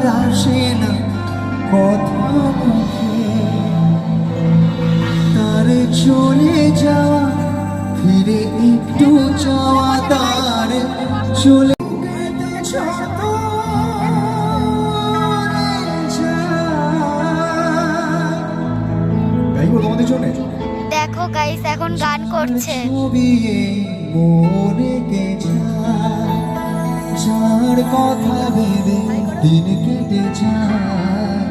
আর আসে না কথা মুখে, তার চলে যাওয়া ফিরে একটু চাওয়া, তার চলে গাইবো তোমাদের জন্য। দেখো গাইস এখন গান করছে। যার কথা ভেবে দিন কেটে যায়,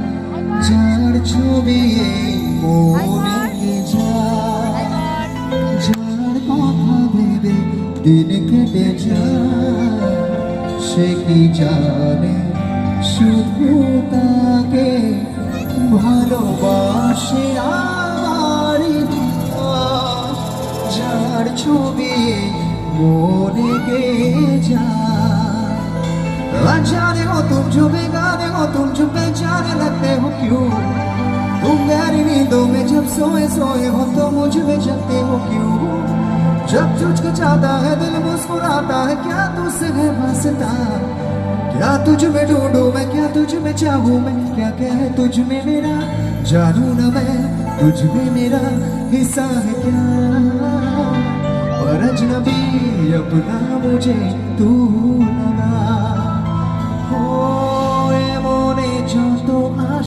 যার ছবি মনে যায়, যার কথা ভেবে দিন কেটে যায়, সে কি জানে শুধু তাকে ভালোবাসে আমারই হৃদয়, যার ছবি মনে গেয়ে যায়। जाने हो तुम जो बेगाने हो, तुम जो बेचारे लगते हो क्यों, तुम गहरी नींदों में जब सोए सोए हो तो मुझ में जगते हो क्यों, जब तुझको चाहता है दिल मुस्कुराता है, क्या तुझसे है वास्ता, क्या तुझ में ढूंढूं मैं, क्या तुझ में चाहूं मैं, क्या कह तुझ में मेरा, जानू न मैं तुझ में मेरा हिस्सा है क्या, पर अजनबी अपना मुझे तू लगा।